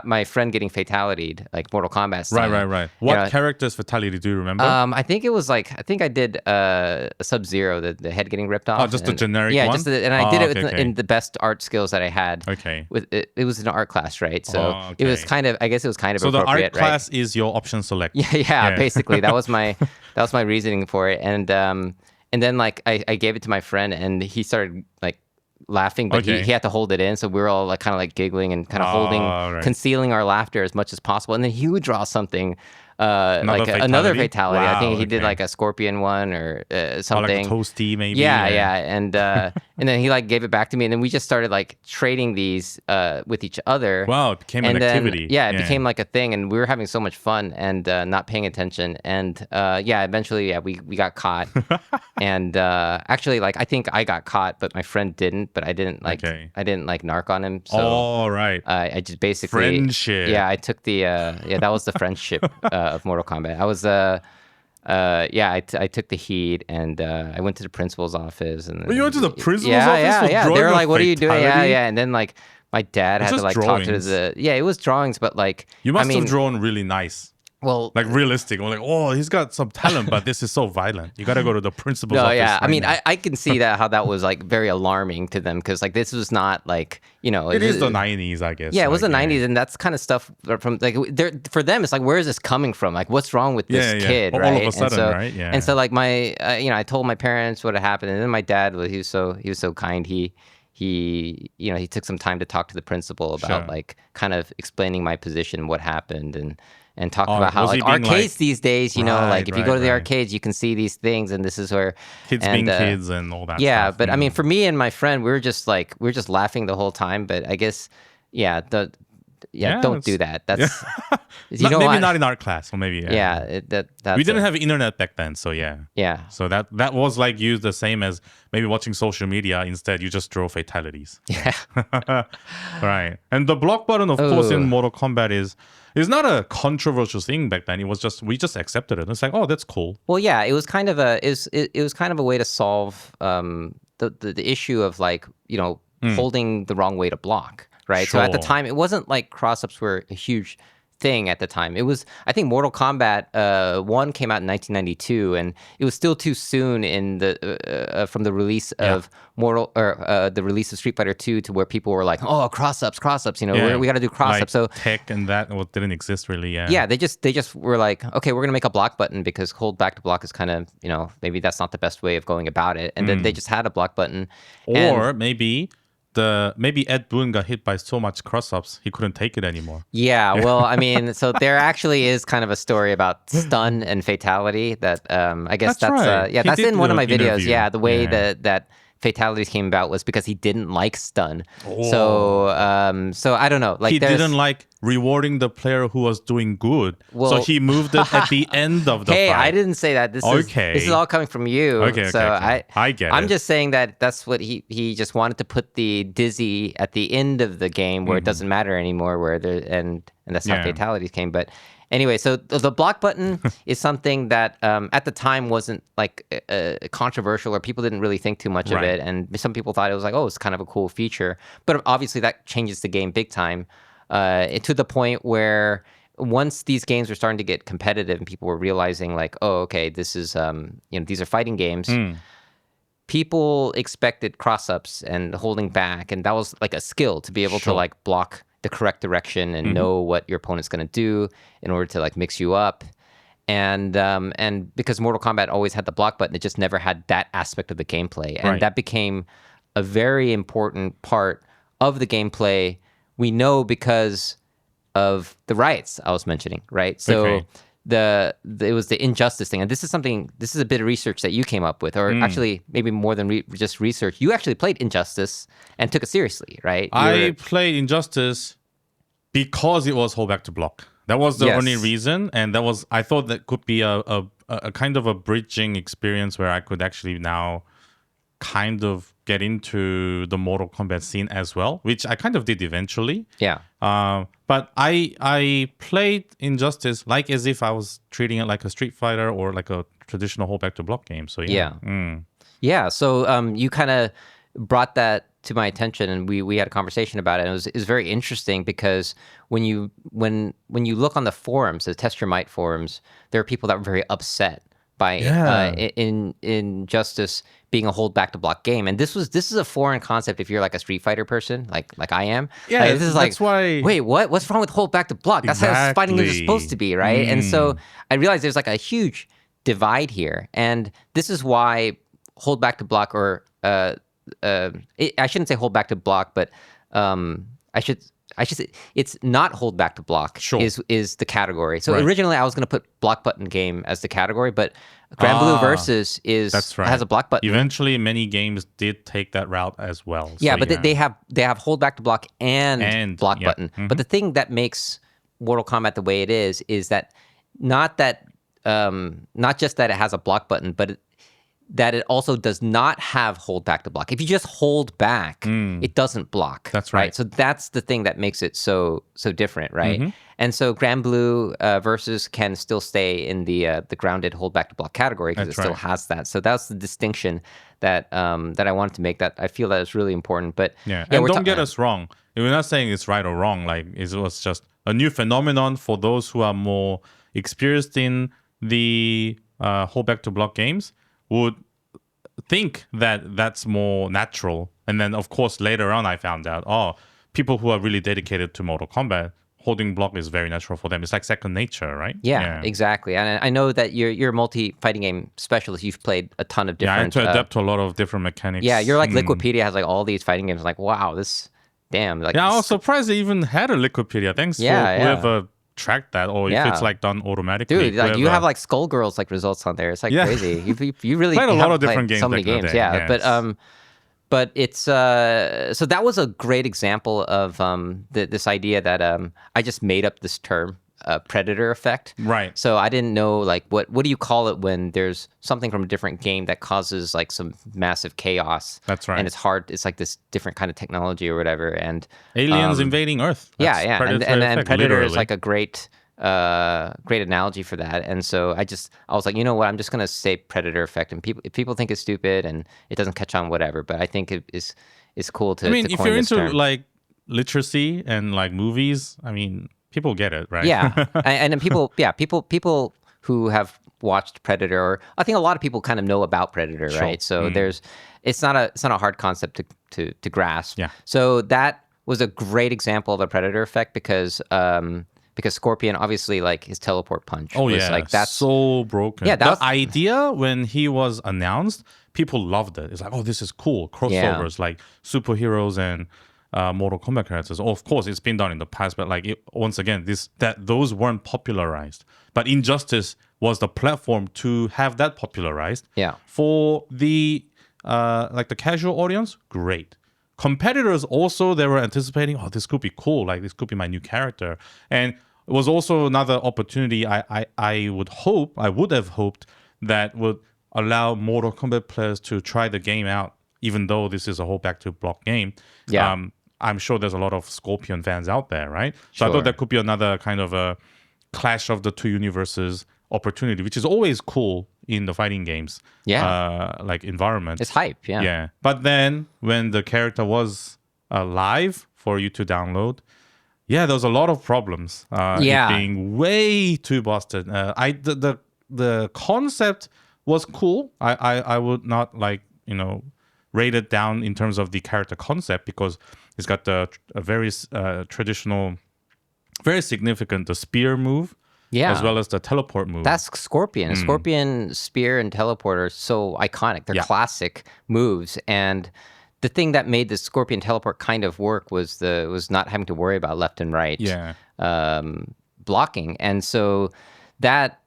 my friend getting fatality'd, like Mortal Kombat style. Right. What know, character's fatality do you remember? I think it was like I think I did Sub-Zero, the head getting ripped off. Oh, just the generic yeah, one? and I did it Okay, with, okay. in the best art skills that I had. Okay. With it was an art class, right? So Oh, it was okay. kind of, I guess it was kind of So the appropriate, art right? class is your option select. Yeah, basically that was my reasoning for it, and then like I gave it to my friend, and he started like laughing, but Okay. he had to hold it in, so we were all like kind of like giggling and kind of right. concealing our laughter as much as possible, and then he would draw something. Another fatality? fatality. I think Wow, he did okay. like a scorpion one or Or something. like a toasty maybe. Yeah, and then he like gave it back to me, and then we just started like trading these with each other. Wow, it became an And then, activity. yeah, it became like a thing, and we were having so much fun and not paying attention. And eventually, we got caught. And actually, like I think I got caught, but my friend didn't. But I didn't like narc on him. So All right. I just basically Friendship. Yeah, I took the that was the friendship of Mortal Kombat. I was I took the heat, and I went to the principal's office, and You went to the principal's yeah, office for yeah. They drawing were a like, "What are you doing?" Yeah, fatality? yeah. And then like my dad It's had to just like talk to drawings. it was drawings, but like You must I mean, have drawn really nice. well, Like realistic. Or like, oh, he's got some talent, but this is so violent. You got to go to the principal's no, office. yeah. I right mean, now. I can see how that was like very alarming to them, because like this was not like It is the 90s, I guess. Yeah, it was the like, 90s, and that's kind of stuff from like for them. It's like, where is this coming from? Like, what's wrong with this Yeah. kid, All right? of a sudden, and so, right? Yeah. And so, like my, I told my parents what had happened, and then my dad he was so kind. He took some time to talk to the principal about Sure. like kind of explaining my position, what happened, and talk Oh, about how was he like being arcades like- these days, like if you go to the right. arcades, you can see these things, and this is where Kids and, being kids and all that yeah, stuff. but I mean, for me and my friend, we were just laughing the whole time. But I guess, don't it's- do that. That's maybe what? not in art class, or maybe. Yeah, that's We didn't have internet back then, so yeah. Yeah, So that was like used the same as maybe watching social media. Instead, you just draw fatalities. yeah. Right. And the block button, of course, in Ooh. Mortal Kombat is not a controversial thing back then. It was just we just accepted it. It's like, oh, that's cool. Well, yeah, it was kind of a way to solve the issue of like holding the wrong way to block, right? So at the Sure. time, it wasn't like cross-ups were a huge thing at the time. It was, I think, Mortal Kombat 1 came out in 1992, and it was still too soon in the from the release of the release of Street Fighter 2 to where people were like, oh, cross-ups, Yeah. we got to do cross-ups. Like So tech and that didn't exist really. Yeah. yeah, they just were like, okay, we're gonna make a block button because hold back to block is kind of maybe that's not the best way of going about it, and then they just had a block button. Or maybe Ed Boon got hit by so much cross-ups he couldn't take it anymore. Yeah, well, I mean, so there actually is kind of a story about stun and fatality that I guess That's right. yeah, He that's did in one of the my videos. interview. Yeah, the way Yeah. that fatalities came about was because he didn't like stun. Oh. So I don't know. Like He there's- didn't like rewarding the player who was doing good, so Well- he moved it at the end of the Hey, fight. I didn't say that. This Okay. is all coming from you. Okay, so okay. I get I'm it. just saying that that's what he just wanted to put the dizzy at the end of the game where it doesn't matter anymore, where and that's how Mm-hmm. Yeah. fatalities came. But anyway, so the block button is something that at the time wasn't like controversial, or people didn't really think too much of Right. it, and some people thought it was like, oh, it's kind of a cool feature. But obviously that changes the game big time. To the point where once these games were starting to get competitive and people were realizing like, oh, okay, this is these are fighting games. People expected cross-ups and holding back, and that was like a skill to be able to Sure. like block the correct direction and know what your opponent's going to do in order to like mix you up. And because Mortal Kombat always had the block button, it just never had that aspect of the gameplay, and Right. that became a very important part of the gameplay. We know because of the riots I was mentioning, right? So Okay. it was the injustice thing, and this is a bit of research that you came up with, or actually maybe more than just research. You actually played Injustice and took it seriously, right? I played Injustice because it was hold back to block. That was the only Yes. reason, and I thought that could be a kind of a bridging experience where I could actually now kind of get into the Mortal Kombat scene as well, which I kind of did eventually. Yeah. But I played Injustice like as if I was treating it like a Street Fighter or like a traditional hold back to block game. So yeah. Yeah. So you kind of brought that to my attention, and we had a conversation about it. And it was very interesting because when you look on the forums, the Test Your Might forums, there are people that were very upset by in Injustice being a hold back to block game. And this is a foreign concept if you're like a Street Fighter person, like I am. Yeah, Like, this is that's why. wait, what's wrong with hold back to block? That's how fighting games are supposed to be, right? And so I realized there's like a huge divide here, and this is why hold back to block, or I shouldn't say hold back to block, but I should say it's not hold back to block. Sure. is the category. So Right. originally I was going to put block button game as the category, but Grand Blue Versus That's right. has a block button. Eventually, many games did take that route as well. Yeah, So, but they have hold back to block and block yeah. button. But the thing that makes Mortal Kombat the way it is that not just that it has a block button, but that it also does not have hold back to block. If you just hold back, it doesn't block. That's right. So that's the thing that makes it so different, right? And so Grand Blue Versus can still stay in the grounded hold back to block category because it That's still right. has that. So that's the distinction that that I wanted to make. That I feel that is really important. But Yeah, and we're don't get us wrong. We're not saying it's right or wrong. Like it was just a new phenomenon for those who are more experienced in the hold back to block games would think that that's more natural. And then, of course, later on, I found out, people who are really dedicated to Mortal Kombat, holding block is very natural for them. It's like second nature, right? Yeah, exactly. And I know that you're a multi-fighting game specialist. You've played a ton of Yeah, I had different... to adapt to a lot of different mechanics. Yeah, you're like Liquipedia has like all these fighting games. Like, wow, damn. Like, Yeah, I was surprised they even had a Liquipedia. Thanks for whoever tracked that, or if it's like done automatically. Dude, like you have like Skullgirls like results on there. It's like crazy. You really played a lot of have different played games. so many back in the games. day, Yeah, yes. but it's so that was a great example of this idea that I just made up this term, predator effect. Right. So I didn't know like what do you call it when there's something from a different game that causes like some massive chaos. That's right. And it's hard. It's like this different kind of technology or whatever. And Aliens invading Earth. That's yeah, Predator and effect, Predator literally. is like a great analogy for that. And so I was like, you know what, I'm just gonna say predator effect, and if people think it's stupid and it doesn't catch on, whatever, but I think it is cool to if coin you're this into term. like literacy and like movies, people get it, right? Yeah, and then people who have watched Predator, or I think a lot of people kind of know about Predator, Sure. right? So it's not a hard concept to grasp. Yeah. So that was a great example of a Predator effect because Scorpion, obviously, like his teleport punch. Oh was yeah, like that's so broken. Yeah, that the was- idea when he was announced, people loved it. It's like, oh, this is cool. Crossovers like superheroes and Mortal Kombat characters. Oh, of course, it's been done in the past, but like once again, those weren't popularized. But Injustice was the platform to have that popularized. Yeah. For the like the casual audience, great. Competitors also, they were anticipating, oh, this could be cool. Like this could be my new character. And it was also another opportunity I would have hoped that would allow Mortal Kombat players to try the game out, even though this is a whole back to block game. Yeah. I'm sure there's a lot of Scorpion fans out there, right? So I Sure. thought that could be another kind of a clash of the two universes opportunity, which is always cool in the fighting games. Yeah. Like environment. it's hype. Yeah. Yeah. But then when the character was live for you to download, yeah, there was a lot of problems. It Yeah. being way too busted. The concept was cool. I would not rate it down in terms of the character concept because it's got a very traditional, very significant the spear move, as Yeah. well as the teleport move. That's Scorpion. Scorpion, Spear, and Teleport are so iconic. They're Yeah. classic moves. And the thing that made the Scorpion Teleport kind of work was not having to worry about left and right Yeah. blocking. And so that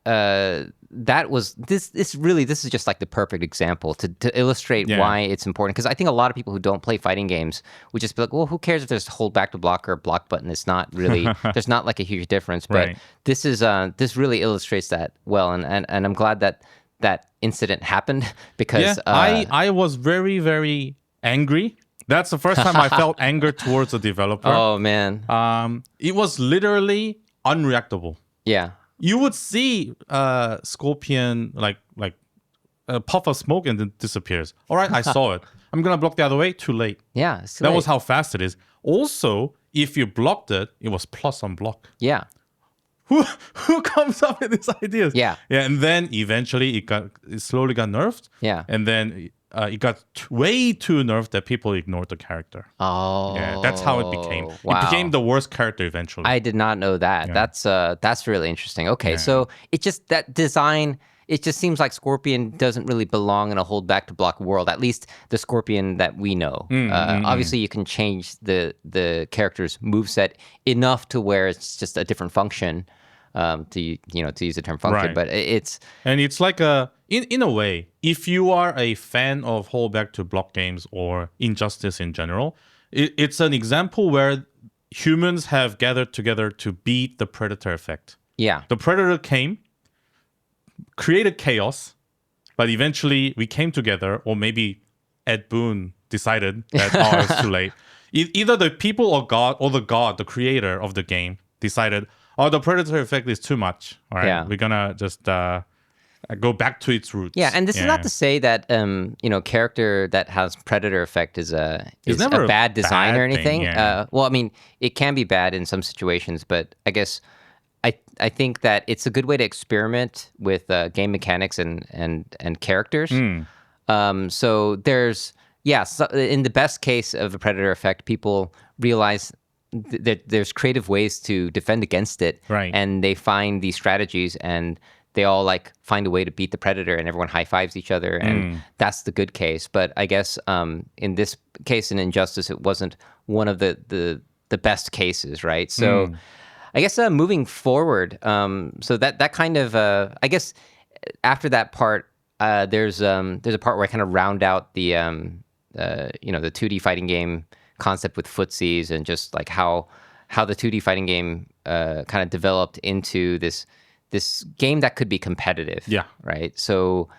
was this is just like the perfect example to illustrate Yeah. why it's important. Because I think a lot of people who don't play fighting games would just be like, well, who cares if there's hold back to block or a block button? It's not really there's not like a huge difference. But Right. this really illustrates that well, and I'm glad that incident happened because I was very, very angry. That's the first time I felt anger towards the developer. oh man, It was literally unreactable. yeah. You would see Scorpion like a puff of smoke and then disappears. All right, I saw it. I'm gonna block the other way. Too late. Yeah, it's too That late. was how fast it is. Also, if you blocked it, it was plus on block. Yeah, Who comes up with these ideas? Yeah. And then eventually it slowly got nerfed. Yeah. And then it got way too nerfed that people ignored the character. Oh, Yeah, that's how it became. Wow. It became the worst character eventually. I did not know that. That's really interesting. Okay, so it just that design. It just seems like Scorpion doesn't really belong in a hold back to block world. At least the Scorpion that we know. Obviously, you can change the character's moveset enough to where it's just a different function. To use the term function, Right. but it's And it's like in a way, if you are a fan of hold back to block games or Injustice in general, it's an example where humans have gathered together to beat the Predator effect. yeah. The Predator came, created chaos, but eventually we came together, or maybe Ed Boon decided that it's too late. Either the people or God, or the God, the creator of the game, decided, the Predator effect is too much. All right, Yeah. we're gonna just go back to its roots. Yeah, and this is not to say that character that has predator effect is never a a bad design bad or anything. thing, yeah. Well, I mean, it can be bad in some situations, but I guess I think that it's a good way to experiment with game mechanics and characters. So in the best case of a predator effect, people realize that there's creative ways to defend against it, Right. and they find these strategies and they all like find a way to beat the predator and everyone high fives each other, and that's the good case. But I guess in this case in Injustice, it wasn't one of the best cases, right? So I guess moving forward, so that kind of I guess after that part, there's a part where I kind of round out the the 2D fighting game concept with footsies and just like how the 2D fighting game kind of developed into this game that could be competitive. Yeah. Right. So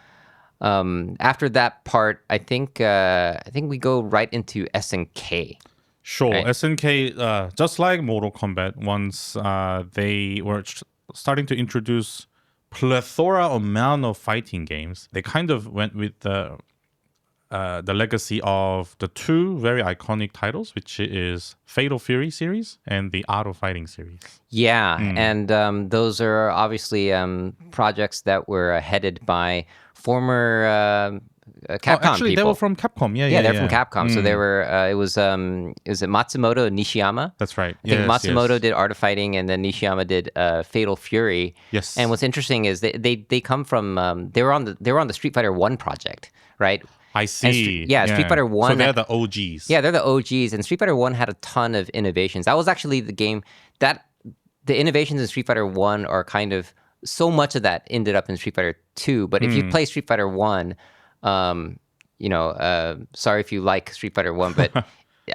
after that part, I think we go right into SNK. Sure. Right. SNK, just like Mortal Kombat, once they were starting to introduce plethora amount of fighting games, they kind of went with the legacy of the two very iconic titles, which is Fatal Fury series and the Art of Fighting series. Yeah, and those are obviously projects that were headed by former Capcom Actually, people. they were from Capcom. Yeah, they're from Capcom. So they were. It was Matsumoto and Nishiyama. That's right. I think Yes, Matsumoto yes. did Art of Fighting, and then Nishiyama did Fatal Fury. Yes. And what's interesting is they come from they were on the Street Fighter 1 project, right? I see. Street Fighter 1. So they're the OGs. Yeah, they're the OGs, and Street Fighter 1 had a ton of innovations. That was actually the game that the innovations in Street Fighter 1 are kind of so much of that ended up in Street Fighter 2. But if you play Street Fighter 1, sorry if you like Street Fighter 1, but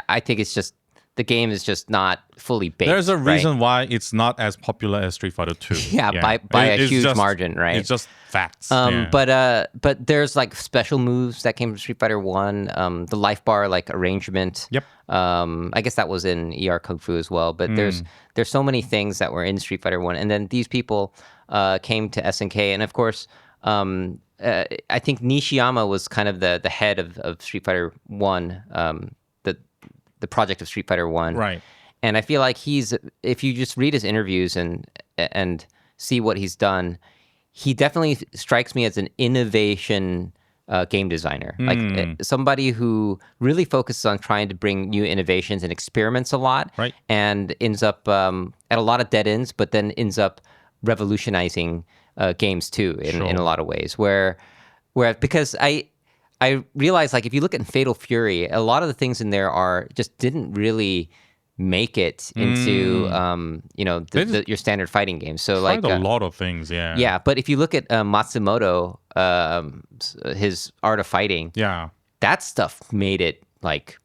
I think it's just the game is just not fully baked. There's a right? reason why it's not as popular as Street Fighter 2. Yeah, by a It's huge just- margin, right? It's just facts. But there's like special moves that came from Street Fighter 1, the life bar like arrangement. Yep. I guess that was in ER Kung Fu as well, but there's so many things that were in Street Fighter 1, and then these people came to SNK, and of course I think Nishiyama was kind of the head of Street Fighter 1, the project of Street Fighter 1. Right. And I feel like if you just read his interviews and see what he's done, he definitely strikes me as an innovation game designer, like somebody who really focuses on trying to bring new innovations and experiments a lot, Right. and ends up at a lot of dead ends, but then ends up revolutionizing games too in a Sure. lot of ways. Where because I realize, like, if you look at Fatal Fury, a lot of the things in there just didn't really make it into They just your standard fighting game. So tried like a lot of things. Yeah. yeah, but if you look at Matsumoto, his Art of Fighting, Yeah. that stuff made it like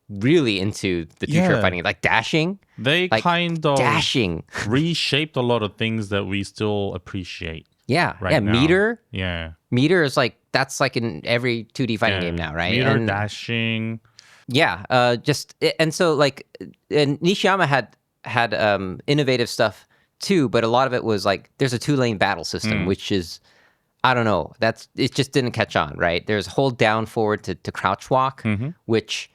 really into the future of Yeah. fighting, like dashing, They like kind of dashing. reshaped a lot of things that we still appreciate Yeah, yeah. right now. Meter, Yeah. meter is like that's like in every 2D fighting game Yeah. now, right? Meter And dashing. yeah, and so like, and Nishiyama had innovative stuff too, but a lot of it was like there's a 2-lane battle system, which is, I don't know, it just didn't catch on, right? There's hold down forward to crouch walk, which,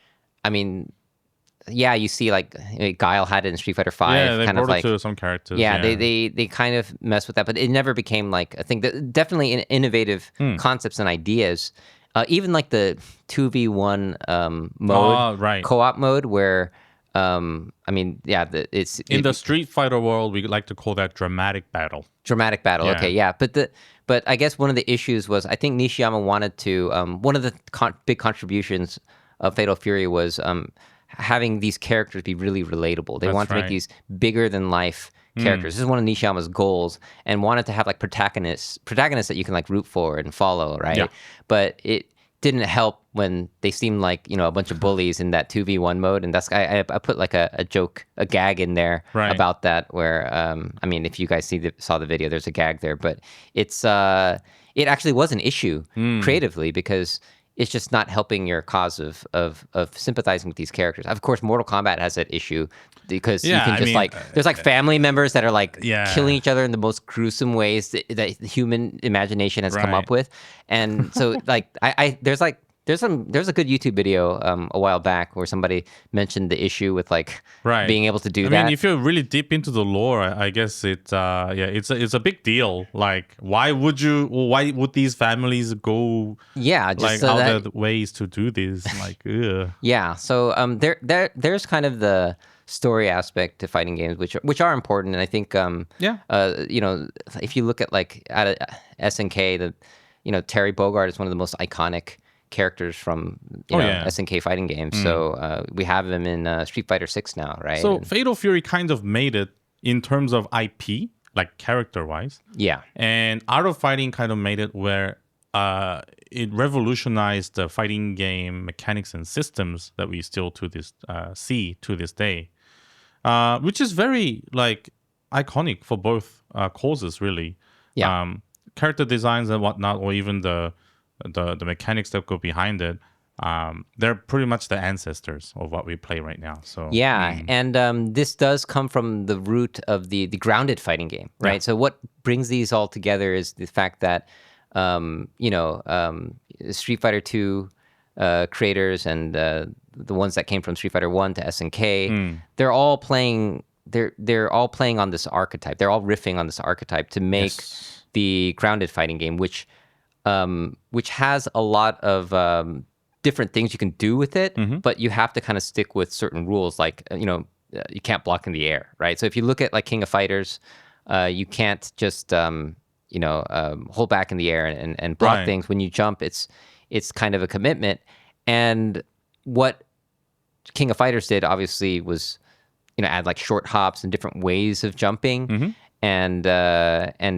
I mean, yeah, you see like Guile had it in Street Fighter Yeah, Five, they kind of brought it like, to some characters. yeah, Yeah. they kind of mess with that, but it never became like, I think that definitely innovative concepts and ideas. Even like the 2v1 mode, Oh, right. co-op mode, where I mean, yeah, In the Street Fighter world, we like to call that dramatic battle. dramatic battle. Yeah. Okay, yeah, but I guess one of the issues was, I think Nishiyama wanted to one of the big contributions of Fatal Fury was having these characters be really relatable. They That's wanted to make right. these bigger than life characters. This is one of Nishiyama's goals, and wanted to have like protagonists that you can like root for and follow, right? Yeah. But it didn't help when they seemed like, a bunch of bullies in that 2v1 mode. And that's, I put like a joke, a gag in there Right. about that, where I mean, if you guys saw the video, there's a gag there, but it actually was an issue creatively, because it's just not helping your cause of sympathizing with these characters. Of course, Mortal Kombat has that issue, because you Yeah, can I just mean, there's like family members that are like Yeah. killing each other in the most gruesome ways that the human imagination has come Right. up with. And so like there's a good YouTube video a while back where somebody mentioned the issue with like Right. being able to do I that. mean, if you're really deep into the lore, I guess it's a big deal. Like, why would these families go Yeah, just like so out that, their ways to do this? Like, ugh. yeah. So there's kind of the story aspect to fighting games, which are important, and I think Yeah. if you look at like at SNK, Terry Bogard is one of the most iconic characters from Yeah. SNK fighting games. So we have him in Street Fighter 6 now, right? So And- Fatal Fury kind of made it in terms of IP, like character-wise, yeah, and Art of Fighting kind of made it where it revolutionized the fighting game mechanics and systems that we still see to this day, which is very like iconic for both causes, really. Yeah. Character designs and whatnot, or even the mechanics that go behind it. They're pretty much the ancestors of what we play right now. So Yeah, and this does come from the root of the grounded fighting game, right? Yeah. So what brings these all together is the fact that Street Fighter 2 creators and the ones that came from Street Fighter 1 to SNK, they're all playing on this archetype. They're all riffing on this archetype to make Yes. the grounded fighting game, which has a lot of different things you can do with it, but you have to kind of stick with certain rules, like you can't block in the air, right? So if you look at like King of Fighters, you can't just hold back in the air and block Right. things. When you jump, it's kind of a commitment. And what King of Fighters did obviously was add like short hops and different ways of jumping. And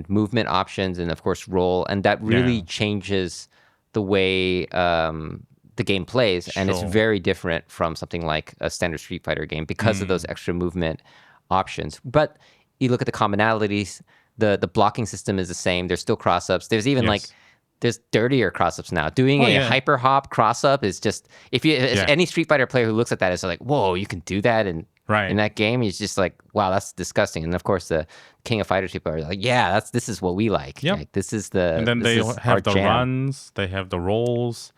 movement options, and of course roll, and that really Yeah. changes the way the game plays, and it's Sure. very different from something like a standard Street Fighter game because of those extra movement options. But you look at the commonalities, the blocking system is the same. There's still cross-ups. There's even Yes. like there's dirtier cross-ups now. Doing a yeah. hyper hop cross-up is just, if Yeah. any Street Fighter player who looks at that is like, whoa, you can do that, and Right. in that game, he's just like, wow, that's disgusting. And of course, the King of Fighters people are like, yeah, this is what we like. Yep. Like, this is the And then this they is our have the jam. runs, they have the rolls.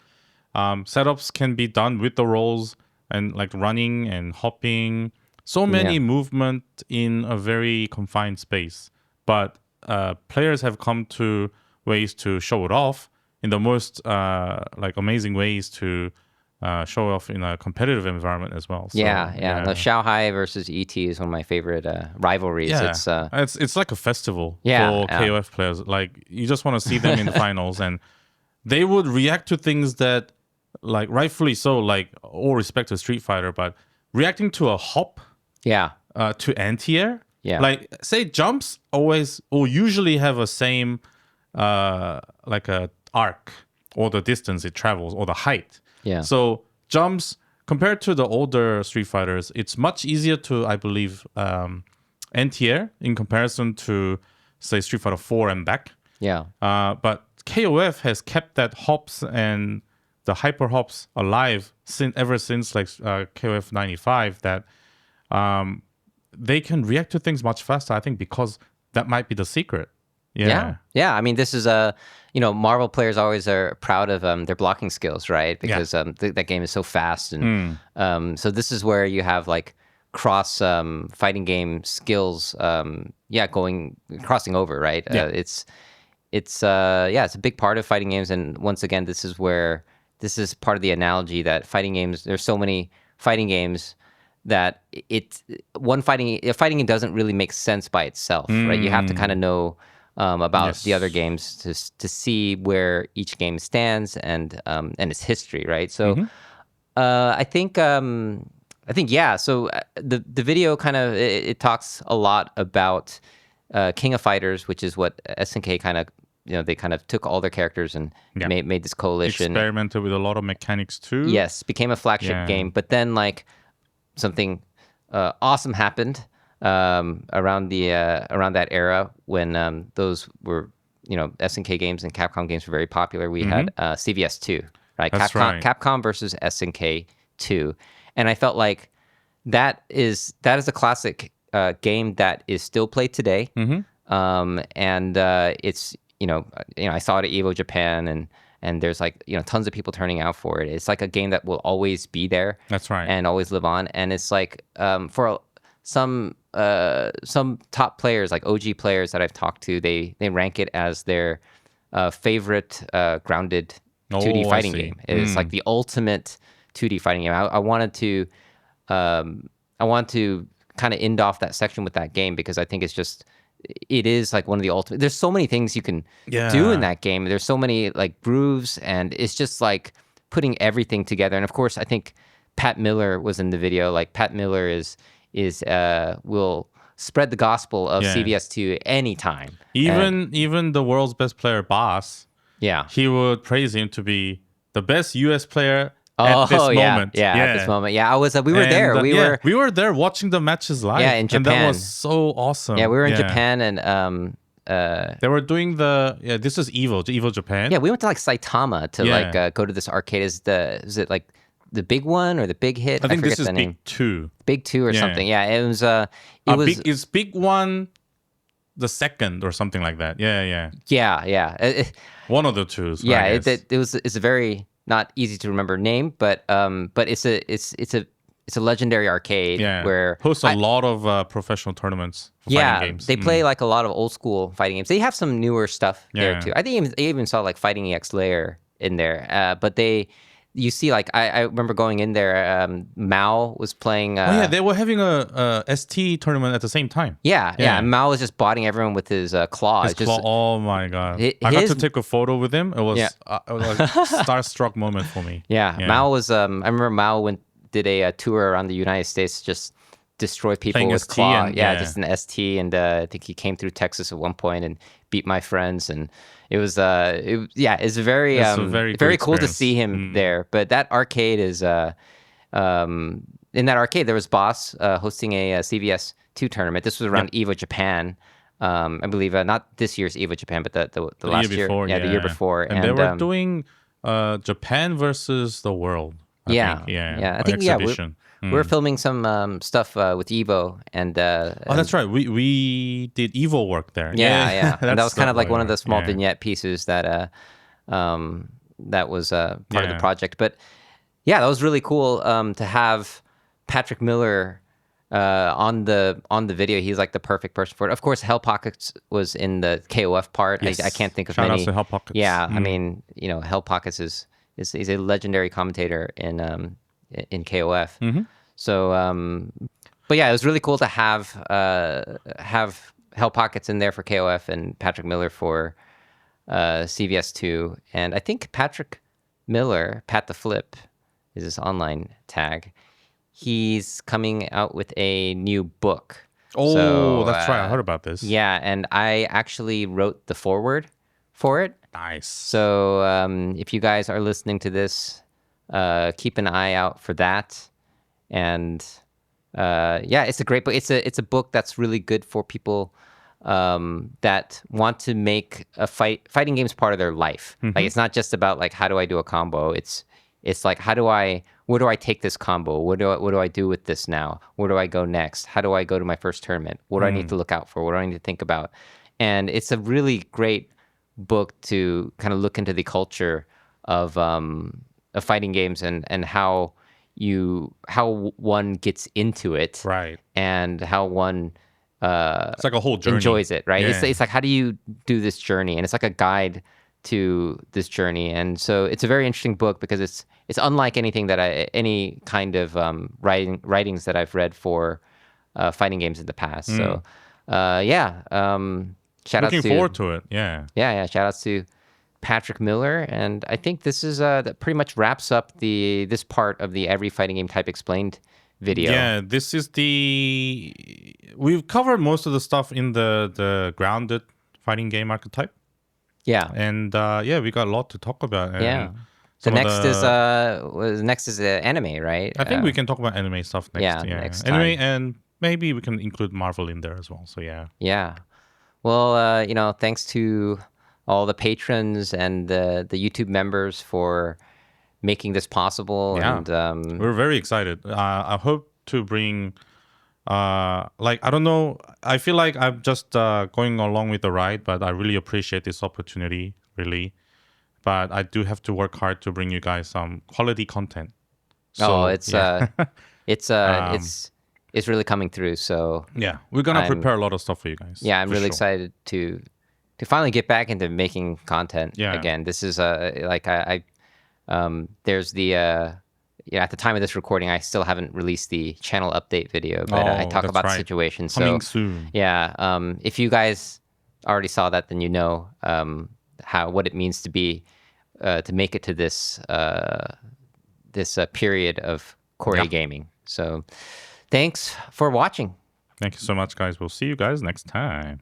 Setups can be done with the rolls, and like running and hopping. so many Yeah. movement in a very confined space, but players have come to ways to show it off in the most like amazing ways to show off in a competitive environment as well. So Yeah. The Shanghai versus ET is one of my favorite rivalries. yeah, It's it's like a festival yeah, for KOF players. Like you just want to see them in the finals, and they would react to things that, like rightfully so, like all respect to Street Fighter, but reacting to a hop yeah, to anti-air, yeah, like say jumps always or usually have a same like a arc or the distance it travels or the height. yeah, So jumps compared to the older Street Fighters, it's much easier to, I believe, anti-air in comparison to say Street Fighter 4 and back. yeah. But KOF has kept that hops and the hyper hops alive ever since like KOF 95. That they can react to things much faster. I think because that might be the secret. Yeah. I mean, this is Marvel players always are proud of their blocking skills, right? Because that game is so fast, and so this is where you have like cross fighting game skills, crossing over, right? It's a big part of fighting games, and once again, this is part of the analogy that fighting games. There's so many fighting games that a fighting game doesn't really make sense by itself, right? You have to kind of know about the other games to see where each game stands and its history, right? So I think yeah. So the video kind of it talks a lot about King of Fighters, which is what SNK kind of they kind of took all their characters and made this coalition. Experimented with a lot of mechanics too. Yes, became a flagship game, but then like something awesome happened around that era when those were SNK games and Capcom games were very popular. We had CVS 2, right? That's right. Capcom versus SNK 2, and I felt like that is a classic game that is still played today. And it's I saw it at Evo Japan, and there's like tons of people turning out for it. It's like a game that will always be there. That's right. And always live on. And it's like for some top players, like OG players that I've talked to, they rank it as their favorite grounded 2D fighting game. It's like the ultimate 2D fighting game. I wanted to kind of end off that section with that game because I think it is like one of the ultimate. There's so many things you can do in that game. There's so many like grooves, and it's just like putting everything together. And of course, I think Pat Miller was in the video. Like Pat Miller will spread the gospel of CVS2 anytime. Even the world's best player, Boss, he would praise him to be the best US player at this moment. At this moment. Yeah, I was. We were there. We were there watching the matches live. Yeah, in Japan. And that was so awesome. Yeah, we were in Japan, and they were doing this is Evo Japan. Yeah, we went to like Saitama to go to this arcade. Is it like the big one or the big hit? I think forget this is the name. Big 2. Big 2 or something. Yeah, it was. Is Big 1 the second or something like that? Yeah. One of the two. Yeah, it's a very not easy to remember name, but it's a legendary arcade where hosts a lot of professional tournaments for fighting games. They play like a lot of old school fighting games. They have some newer stuff there too. I think they even saw like Fighting EX Layer in there, but you see, like I remember going in there. Mao was playing. They were having a ST tournament at the same time. Yeah. Mao was just botting everyone with his claw. Oh my god! I got to take a photo with him. It was a starstruck moment for me. Yeah. Mao was. I remember Mao did a tour around the United States, just destroy people playing with ST claw. Just an ST, and I think he came through Texas at one point and beat my friends, and it was it's very cool to see him there. But that arcade is in that arcade there was Boss hosting a CVS 2 tournament. This was around Evo Japan. I believe not this year's Evo Japan, but the last year before. The year before. And they were doing Japan versus the world. I think exhibition. We're filming some stuff with Evo, and that's right. We did Evo work there. Yeah. And that was kind of like one of the small vignette pieces that was part of the project. But yeah, that was really cool to have Patrick Miller on the video, he's like the perfect person for it. Of course, Hell Pockets was in the KOF part. I Yes. can't think of Shout out many. to Hell Pockets. Yeah, I mean, Hell Pockets is he's a legendary commentator in KOF. So, but yeah, it was really cool to have Hell Pockets in there for KOF and Patrick Miller for CVS2. And I think Patrick Miller, Pat the Flip, is his online tag. He's coming out with a new book. Oh, So, that's right. I heard about this. yeah, and I actually wrote the foreword for it. Nice. So if you guys are listening to this, keep an eye out for that. And yeah, it's a great book. It's a book that's really good for people that want to make fighting games part of their life. Like it's not just about like how do I do a combo. It's like where do I take this combo? What do I do with this now? Where do I go next? How do I go to my first tournament? What do I need to look out for? What do I need to think about? And it's a really great book to kind of look into the culture of fighting games and how one gets into it, Right. and how one It's like a whole journey. enjoys it, right? Yeah. It's like how do you do this journey, and it's like a guide to this journey. And so it's a very interesting book because it's unlike anything that any kind of writings that I've read for fighting games in the past. So yeah, shout out Looking to forward to it. Yeah. yeah, shout outs to Patrick Miller. And I think this is that pretty much wraps up this part of the Every Fighting Game Type Explained video. Yeah, this is we've covered most of the stuff in the grounded fighting game archetype. Yeah. And yeah, we got a lot to talk about. And Yeah. So some of next is anime, right? I think we can talk about anime stuff next. yeah, Yeah, next anime, time. and maybe we can include Marvel in there as well. So yeah. Yeah. Well, thanks to all the patrons and the YouTube members for making this possible. Yeah. And We're very excited. I hope to bring, like, I don't know. I feel like I'm just going along with the ride, but I really appreciate this opportunity, really. But I do have to work hard to bring you guys some quality content. So, it's yeah. it's really coming through. So Yeah, we're gonna I'm- prepare a lot of stuff for you guys. yeah, I'm for really sure. excited to finally get back into making content Yeah. again. This is like there's the at the time of this recording, I still haven't released the channel update video, but I Oh, talk that's about the right. situation. Coming So soon. yeah, if you guys already saw that, then you know what it means to make it to this period of Core A Yeah. gaming. So thanks for watching. Thank you so much, guys. We'll see you guys next time.